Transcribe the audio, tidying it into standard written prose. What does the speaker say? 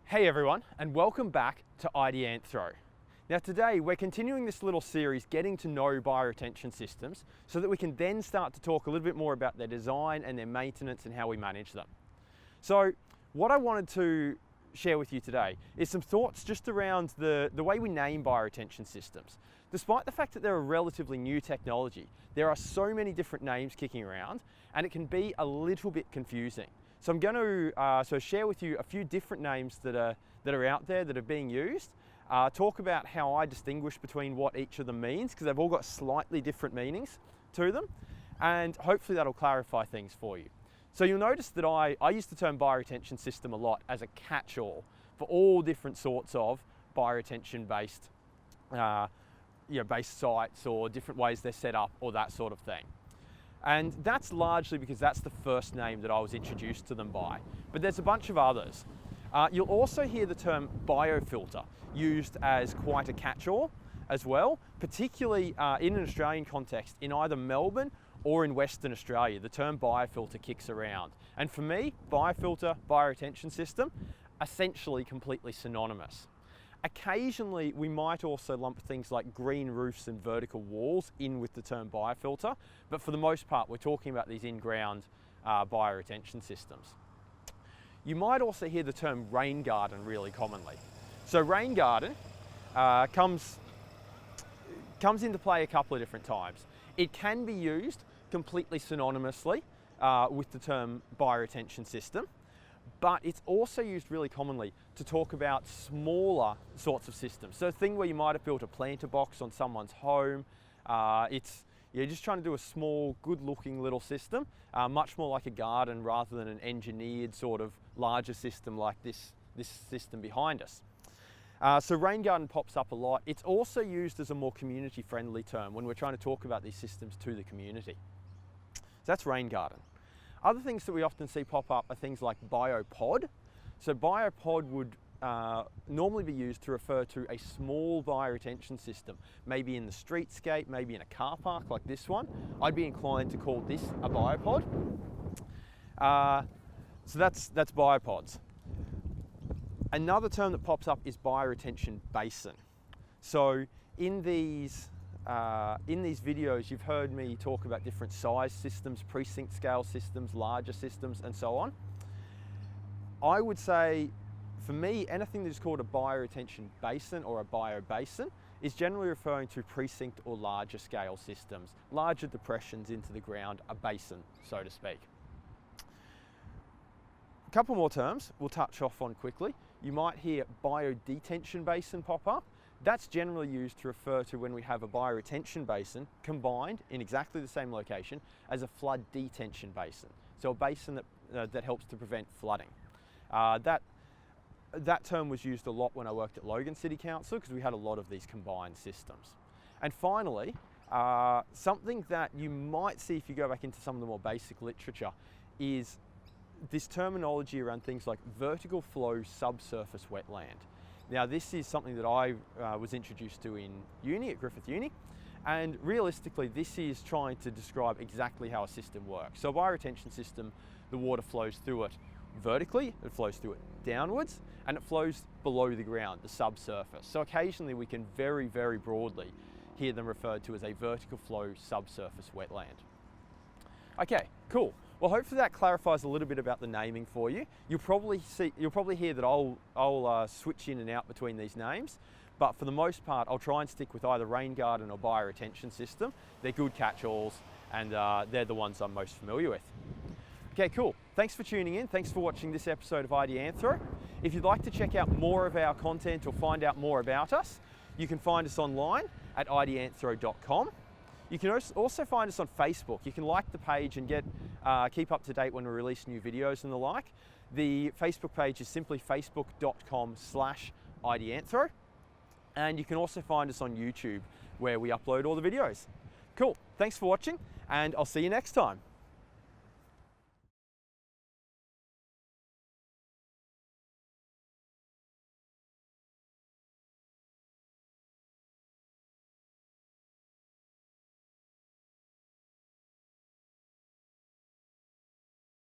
Hey everyone, and welcome back to Ideanthro. Now today we're continuing this little series getting to know bioretention systems so that we can then start to talk a little bit more about their design and their maintenance and how we manage them. So what I wanted to share with you today is some thoughts just around the way we name bioretention systems. Despite the fact that they're a relatively new technology, there are so many different names kicking around and it can be a little bit confusing. So I'm going to share with you a few different names that are out there that are being used, talk about how I distinguish between what each of them means, because they've all got slightly different meanings to them, and hopefully that'll clarify things for you. So you'll notice that I use the term bioretention system a lot as a catch-all for all different sorts of bioretention based sites or different ways they're set up or that sort of thing. And that's largely because that's the first name that I was introduced to them by. But there's a bunch of others. You'll also hear the term biofilter used as quite a catch-all as well, particularly in an Australian context. In either Melbourne or in Western Australia, the term biofilter kicks around. And for me, biofilter, bioretention system, essentially completely synonymous. Occasionally, we might also lump things like green roofs and vertical walls in with the term biofilter, but for the most part, we're talking about these in-ground bioretention systems. You might also hear the term rain garden really commonly. So rain garden comes into play a couple of different times. It can be used completely synonymously with the term bioretention system, but it's also used really commonly to talk about smaller sorts of systems. So a thing where you might have built a planter box on someone's home. You're just trying to do a small, good-looking little system, much more like a garden rather than an engineered sort of larger system like this system behind us. So rain garden pops up a lot. It's also used as a more community-friendly term when we're trying to talk about these systems to the community. So that's rain garden. Other things that we often see pop up are things like biopod. So biopod would normally be used to refer to a small bioretention system, maybe in the streetscape, maybe in a car park like this one. I'd be inclined to call this a biopod. So that's biopods. Another term that pops up is bioretention basin. So in these videos, you've heard me talk about different size systems, precinct scale systems, larger systems, and so on. I would say, for me, anything that is called a bioretention basin or a biobasin is generally referring to precinct or larger scale systems, larger depressions into the ground, a basin, so to speak. A couple more terms we'll touch off on quickly. You might hear biodetention basin pop up. That's generally used to refer to when we have a bioretention basin combined in exactly the same location as a flood detention basin. So a basin that helps to prevent flooding. That term was used a lot when I worked at Logan City Council because we had a lot of these combined systems. And finally, something that you might see if you go back into some of the more basic literature is this terminology around things like vertical flow subsurface wetland. Now this is something that I was introduced to in uni, at Griffith Uni, and realistically this is trying to describe exactly how a system works. So a bioretention system, the water flows through it vertically, it flows through it downwards, and it flows below the ground, the subsurface. So occasionally we can very, very broadly hear them referred to as a vertical flow subsurface wetland. Okay, cool. Well, hopefully that clarifies a little bit about the naming for you. You'll probably hear that I'll switch in and out between these names, but for the most part, I'll try and stick with either rain garden or bioretention system. They're good catch-alls, and they're the ones I'm most familiar with. Okay, cool. Thanks for tuning in. Thanks for watching this episode of Ideanthro. If you'd like to check out more of our content or find out more about us, you can find us online at ideanthro.com. You can also find us on Facebook. You can like the page and keep up to date when we release new videos and the like. The Facebook page is simply facebook.com/Ideanthro. And you can also find us on YouTube where we upload all the videos. Cool, thanks for watching and I'll see you next time.